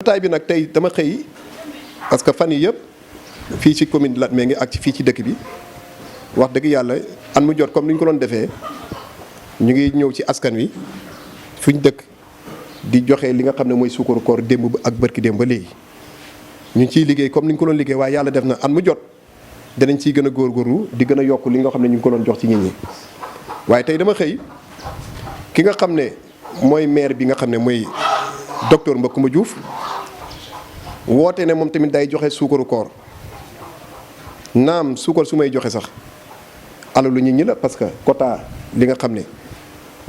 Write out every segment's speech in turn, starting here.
jotaay bi nag tey dama xëy parce que fan yi yëpp fii ci commune Latmingué ak fii ci dëkk bi wax dëgg yàlla an mu jot comme ni ñu ko doon defee ñu ngi ñëw ci askan wi fuñ dëkk di joxe li nga xam ne mooy suukaru koor démb ak bërki démb ba léegi ñu ngi ciy liggéey comme ni ñu ko doon liggéey waaye yàlla def na an mu jot danañ ciy gën a góorgóorlu di gën a yokk li nga xam ne ñu ngi ko doon jox ci nit ñi. waaye tey dama xëy ki nga xam ne mooy maire bi nga xam ne mooy docteur Mbacoumba Diouf woote ne moom tamit day joxe suukaru koor naam suukar su may joxe sax alalu nit ñi la parce que quota li nga xam ne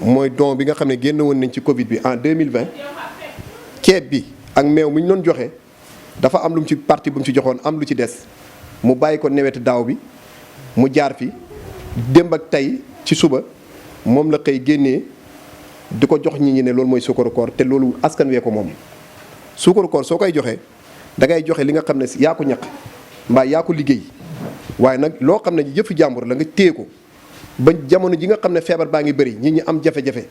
mooy don bi nga xam ne génn woon nañ ci Covid bi en 2020 ceeb bi ak meew mi ñu doon joxe dafa am lu mu ci parti bu mu ci joxoon am lu ci des mu bàyyi ko nawet daaw bi mu jaar fi démb ak tey ci suba moom la xëy génnee di ko jox nit ñi ne loolu mooy suukaru koor te loolu askan wee ko moom. suukaru koor soo koy joxe da ngay joxe li nga xam ne yaa ko ñaq mbaa yaa ko liggéey waaye nag loo xam ne yëfu jàmbur la nga téye ko ba jamono ji nga xam ne feebar baa ngi bëri nit ñi am jafe-jafe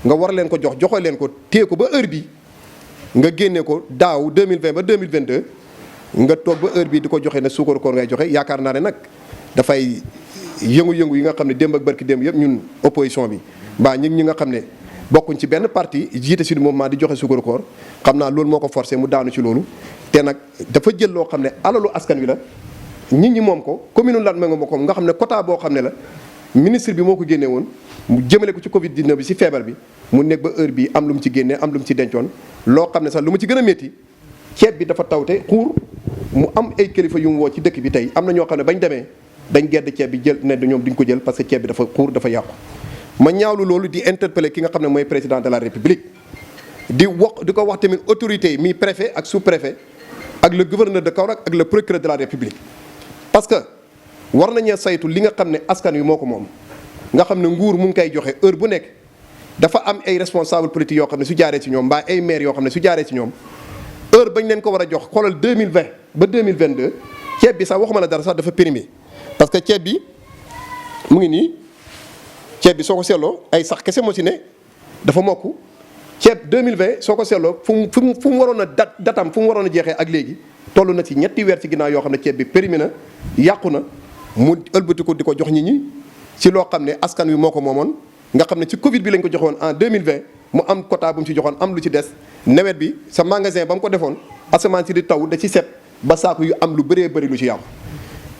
nga war leen ko joxoo leen ko téye ko ba heure bi nga génne ko daaw 2020 ba 2022 nga toog ba heure bi di ko joxe ne suukaru koor ngay joxe yaakaar naa ne nag dafay yëngu-yëngu yi nga xam ne démb ak barki démb yëpp ñun opposition bi mbaa ñi nga xam ne bokkuñ ci benn parti jiite si mouvement di joxe suukaru koor xam naa loolu moo ko forcé mu daanu ci loolu te nag dafa jël loo xam ne alalu askan wi la nit ñi moom ko commune Latmingué moo ko nga xam ne quota boo xam ne la ministre bi moo ko génne woon mu jëmale ko ci Covid 19 bi si feebar bi mu nekk ba heure bi am lu mu ci génnee am lu mu ci dencoon loo xam ne sax lu mu ci gën a métti ceeb bi dafa tawte xuur mu am ay kilifa yu mu woo ci dëkk bi tey am na ñoo xam ne bañ demee dañ gedd ceeb bi jël ne ñoom duñ ko jël parce que ceeb bi dafa xuur dafa yàqu ma ñaawlu loolu di interpeller ki nga xam ne mooy président de la république di ko wax tamit autorité yi mi préfet ak sous préfet ak le gouverneur de Kaolack ak le procureur de la république parce que war nañu saytu li nga xam ne askan wi moo ko moom nga xam ne nguur mu ngi koy joxe heure bu nekk dafa am ay responsable politique yoo xam ne su jaaree ci ñoom mbaa ay maire yoo xam ne su jaaree ci ñoom heure bañ leen ko war a jox xoolal 2020 ba 2022 ceeb bi sax waxuma la dara sax dafa périmé parce que ceeb bi mu ngi nii ceeb bi soo ko seetloo ay sax kese moo ci ne dafa mokk ceeb 2020 soo ko seetloo fu mu waroon a datam fu mu waroon a jeexee ak léegi toll na ci ñetti weer ci ginnaaw yoo xam ne ceeb bi périmé na yàqu na mu ëlbatiku di ko jox nit ñi ci loo xam ne askan wi moo ko moomoon nga xam ne ci Covid bi lañ ko joxoon en 2020 mu am quota bu mu ci joxoon am lu ci des nawet bi sa magasin ba mu ko defoon asamaan si di taw da ci set ba saako yu am lu bëree bëri lu ci yàqu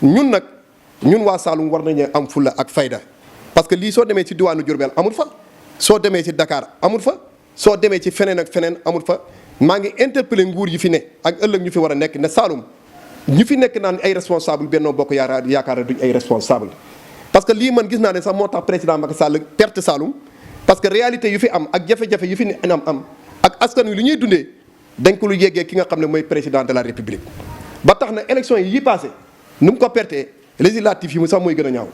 ñun nag ñun waa Saloum war nañu am fulla ak fayda parce que lii soo demee ci diwaanu Diourbel amul fa soo demee ci Dakar amul fa soo demee ci feneen ak feneen amul fa maa ngi interpellé nguur yi fi ne ak ëllëg ñu fi war a nekk ne Saloum ñu fi nekk naan ay responsable Benno Bokk Yaakaar duñ ay responsable parce que lii man gis naa ne sax moo tax président Macky Sall perte Saloum parce que réalité yu fi am ak jafe-jafe yu fi ne am ak askan wi lu ñuy dundee dañ ko lu yeggee ki nga xam ne mooy président de la république ba tax na élection yi passé nu mu ko pertee législatif yi mu sax mooy gën a ñaaw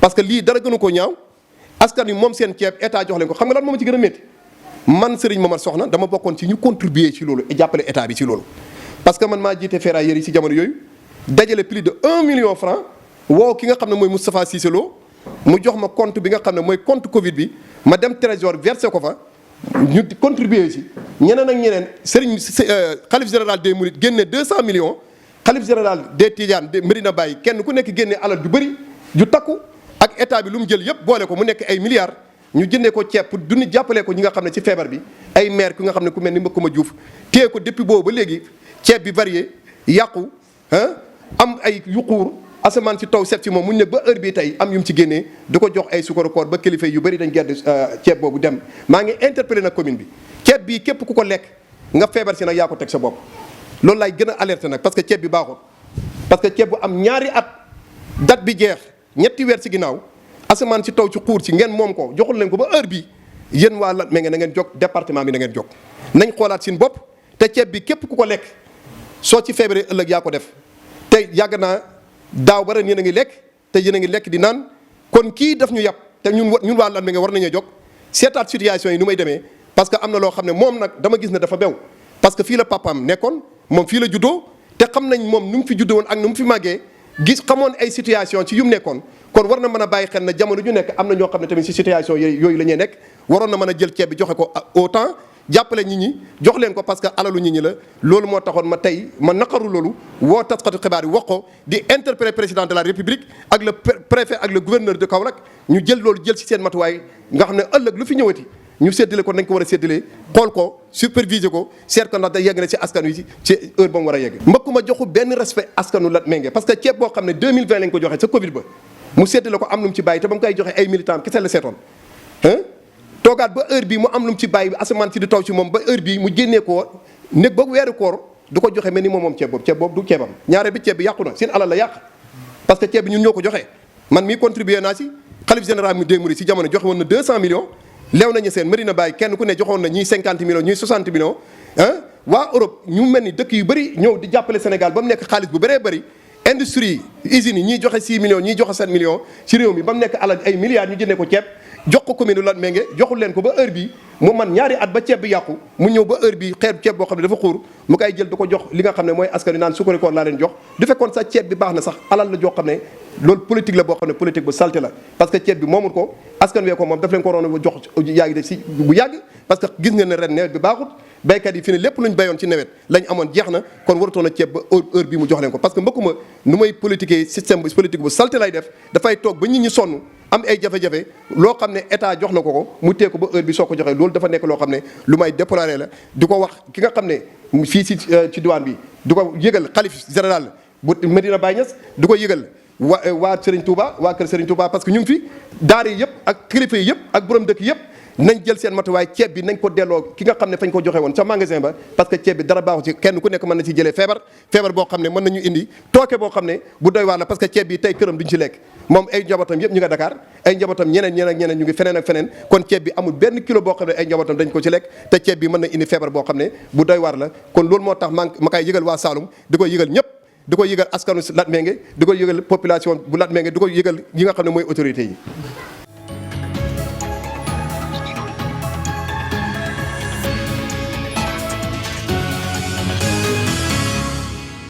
parce que lii dara gënu ko ñaaw askan wi moom seen ceeb état jox leen ko xam nga lan moom ci gën a métti man Serigne Momar Soxna dama bokkoon ci ñu contribuer ci loolu et jàppale état bi ci loolu parce que man maa jiite ferrailleurs yi ci jamono yooyu dajale plus de 1 million francs woo ki nga xam ne mooy Moustapha Cissé Lo mu jox ma compte bi nga xam ne mooy compte Covid bi ma dem trésor versé ko fa ñu contribuer ci ñeneen ak ñeneen Serigne xalif général des Mourides génne 200 millions xalif général des Tidianes de Medina Baye kenn ku nekk génne alal ju bëri ju takku ak état bi lu mu jël yëpp boole ko mu nekk ay milliards ñu jëndee ko ceeb pour du ñu jàppalee ko ñi nga xam ne ci feebar bi ay maire ki nga xam ne ku mel ni Mbacoumba Diouf téye ko depuis boobu ba léegi ceeb bi varié yàqu am ay yuquur asamaan si taw set ci moom mu ne ba heure bii tey am yu mu ci génnee di ko jox ay sukaru koor ba kilifa yu bëri dañ gedd ceeb boobu dem maa ngi interpellé nag commune bi ceeb bii képp ku ko lekk nga feebar si nag yaa ko teg sa bopp loolu laay gën a alerté nag parce que ceeb bi baaxul parce que ceeb bu am ñaari at date bi jeex ñetti weer ci ginnaaw asamaan si taw ci xuur ci ngeen moom ko joxul leen ko ba heure bi yéen waa Latmingué na ngeen jóg département bi na ngeen jóg nañ xoolaat seen bopp te ceeb bi képp ku ko lekk soo ci feebaree ëllëg yaa ko def te yàgg naa daaw ba ren yéen a ngi lekk te yéen a ngi lekk di naan kon kii daf ñu yàpp te ñun waa Latmingué war nañoo jóg seetaat situation yi nu may demee parce que am na loo xam ne moom nag dama gis ne dafa bew parce que fii la papaam nekkoon moom fii la juddoo te xam nañ moom nu mu fi juddoo woon ak nu mu fi màggee gis xamoon ay situation ci yu mu nekkoon kon war na mën a bàyyi xel na jamono ju nekk am na ñoo xam ne tamit ci situation yooyu la ñuy nekk waroon na mën a jël ceeb bi joxe ko au temps jàppale nit ñi jox leen ko parce que alalu nit ñi la loolu moo taxoon ma tey ma naqaru loolu woo taskatu xibaar yi wax ko di interpeller président de la république ak le préfet ak le gouverneur de Kaolack ñu jël loolu jël ci seen matuwaay nga xam ne ëllëg lu fi ñëwati ñu séddale ko nañ ko war a séddale xool ko superviser ko seet ko ndax da yegg na ci askan wi ci heure ba mu war a yegg. mbokk ma joxu benn respect askanu Latmingué parce que ceeb boo xam ne 2020 lañ ko joxe sa Covid ba mu séddale ko am lu mu ci bàyyi te ba mu koy joxe ay militants kese la seetoon toogaat ba heure bii mu am lu mu ci bàyyi asamaan si di taw ci moom ba heure bii mu génnee ko nekk ba weeru koor du ko joxe mel ni moom ceeb boobu du ceebam ñaare bi ceeb bi yàqu na seen alal la yàq parce que ceeb bi ñun ñoo ko joxe man mii contribué naa si xalif général mu démuri si jamono joxe woon na 200 millions leew nañu seen Medina Baye kenn ku ne joxoon na ñii 50 millions ñii 60 millions waa Europe ñu mel ni dëkk yu bëri ñëw di jàppale Sénégal ba mu nekk xaalis bu bëree bëri industrie usines yi ñii joxe 6 millions ñii joxe 7 millions ci réew mi ba mu nekk alal ay milliards ñu jëndee ko ceeb jox ko commune Latmingué joxul leen ko ba heure bii mu man ñaari at ba ceeb bi yàqu mu ñëw ba heure bii xeetu ceeb boo xam ne dafa xuur mu koy jël du ko jox li nga xam ne mooy askan wi naan sukkari koor laa leen jox du fekkoon sax ceeb bi baax na sax alal la joo xam ne loolu politique la boo xam ne politique bu salté la parce que ceeb bi moomul ko askan wee ko moom daf leen ko waroon a jox yaa ngi def si bu yàgg parce que gis nga ne ren nawet bi baaxut béykat yi fi ne lépp luñ béyoon ci nawet lañ amoon jeex na kon waratoon a ceeb ba heure bii mu jox leen ko parce que mbëkkuma nu may politiquer système politique bu salté lay def dafay toog ba nit ñi sonn am ay jafe-jafe loo xam ne état jox na ko mu tee ko ba heure bi soo ko joxee loolu dafa nekk loo xam ne lu may déplorer la di ko wax ki nga xam ne fii si ci diwaan bi di ko yëgal xalif général bu Medina Baye Niass di ko yëgal waa Serigne Touba waa kër Serigne Touba parce que ñu ngi fi daara yi yëpp ak kilifa yi yëpp ak borom dëkk yëpp nañ jël seen matuwaay ceeb bi nañ ko delloo ki nga xam ne fañ ko joxe woon ca magasin ba parce que ceeb bi dara baaxu ci kenn ku nekk mën na ci jëlee feebar boo xam ne mën nañu indi tooke boo xam ne bu doy waar la parce que ceeb bi tey këram duñ ci lekk moom ay njabootam yëpp ñu nga Dakar ay njabootam ñeneen ñu ngi feneen ak feneen kon ceeb bi amul benn kilo boo xam ne ay njabootam dañ ko ci lekk te ceeb bi mën na indi feebar boo xam ne bu doy waar la kon loolu moo tax ma koy yëgal waa Saloum di ko yëgal ñëpp di ko yëgal askanu Latmingué di ko yëgal population bu Latmingué di ko yëgal ñi nga xam ne mooy autorité yi